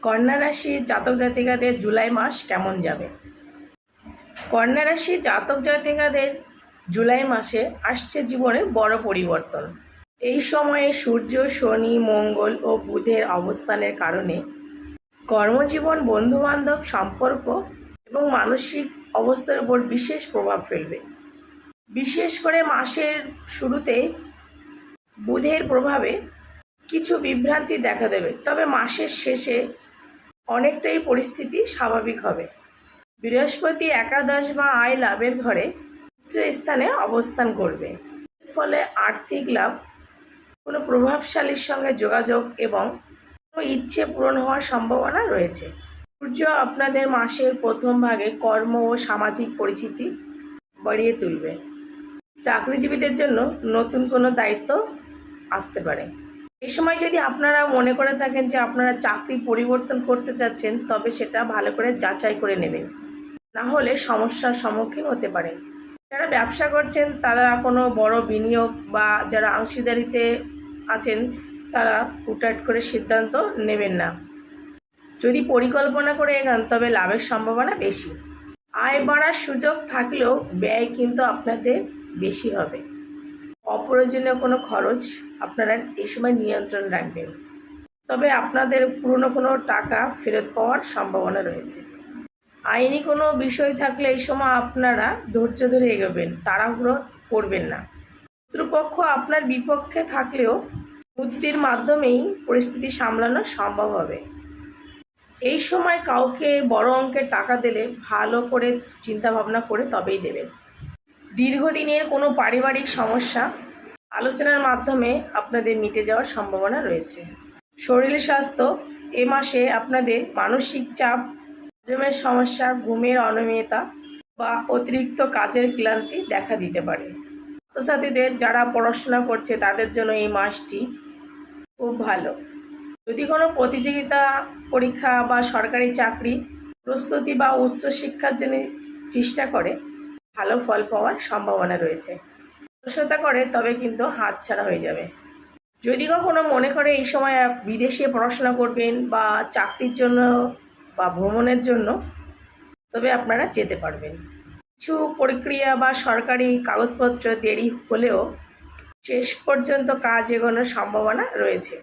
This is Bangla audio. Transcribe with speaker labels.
Speaker 1: কন্যা রাশির জাতক জাতিকাদের জুলাই মাস কেমন যাবে? কন্যা রাশির জাতক জাতিকাদের জুলাই মাসে আসছে জীবনে বড় পরিবর্তন। এই সময়ে সূর্য, শনি, মঙ্গল ও বুধের অবস্থানের কারণে কর্মজীবন, বন্ধুবান্ধব, সম্পর্ক এবং মানসিক অবস্থার উপর বিশেষ প্রভাব ফেলবে। বিশেষ করে মাসের শুরুতে বুধের প্রভাবে কিছু বিভ্রান্তি দেখা দেবে, তবে মাসের শেষে অনেকটাই পরিস্থিতি স্বাভাবিক হবে। বৃহস্পতি একাদশ বা আয় লাভের ঘরে উচ্চ স্থানে অবস্থান করবে, ফলে আর্থিক লাভ, কোনো প্রভাবশালীর সঙ্গে যোগাযোগ এবং কোনো ইচ্ছে পূরণ হওয়ার সম্ভাবনা রয়েছে। সূর্য আপনাদের মাসের প্রথম ভাগে কর্ম ও সামাজিক পরিচিতি বাড়িয়ে তুলবে। চাকরিজীবীদের জন্য নতুন কোনো দায়িত্ব আসতে পারে। এই সময় যদি আপনারা মনে করে থাকেন যে আপনারা চাকরি পরিবর্তন করতে চাচ্ছেন, তবে সেটা ভালো করে যাচাই করে নেবেন, না হলে সমস্যার সম্মুখীন হতে পারেন। যারা ব্যবসা করছেন তারা কোনো বড় বিনিয়োগ বা যারা অংশীদারিতে আছেন তারা হুটহাট করে সিদ্ধান্ত নেবেন না। যদি পরিকল্পনা করে এগান তবে লাভের সম্ভাবনা বেশি। আয় বাড়ার সুযোগ থাকলেও ব্যয় কিন্তু আপনাদের বেশি হবে। অপ্রয়োজনীয় কোনো খরচ আপনারা এই সময় নিয়ন্ত্রণ রাখবেন, তবে আপনাদের পুরনো কোনো টাকা ফেরত পাওয়ার সম্ভাবনা রয়েছে। আইনি কোনো বিষয় থাকলে এই সময় আপনারা ধৈর্য ধরে এগোবেন, তাড়াহুড়ো করবেন না। শত্রুপক্ষ আপনার বিপক্ষে থাকলেও বুদ্ধির মাধ্যমেই পরিস্থিতি সামলানো সম্ভব হবে। এই সময় কাউকে বড় অঙ্কের টাকা দিলে ভালো করে চিন্তা ভাবনা করে তবেই দেবেন। দীর্ঘদিনের কোনো পারিবারিক সমস্যা আলোচনার মাধ্যমে আপনাদের মিটে যাওয়ার সম্ভাবনা রয়েছে। শরীর স্বাস্থ্য এ মাসে আপনাদের মানসিক চাপ, হজমের সমস্যা, ঘুমের অনিয়মিততা বা অতিরিক্ত কাজের ক্লান্তি দেখা দিতে পারে। ছাত্রছাত্রীদের যারা পড়াশোনা করছে তাদের জন্য এই মাসটি খুব ভালো। যদি কোনো প্রতিযোগিতা পরীক্ষা বা সরকারি চাকরি প্রস্তুতি বা উচ্চশিক্ষার জন্য চেষ্টা করে, ভালো ফল পাওয়ার সম্ভাবনা রয়েছে। অলসতা করে তবে কিন্তু হাতছাড়া হয়ে যাবে। যদি কখনো মনে করে এই সময় বিদেশে পড়াশোনা করবেন বা চাকরির জন্য বা ভ্রমণের জন্য, তবে আপনারা যেতে পারবেন। কিছু প্রক্রিয়া বা সরকারি কাগজপত্র দেরি হলেও শেষ পর্যন্ত কাজ এগোনোর সম্ভাবনা রয়েছে।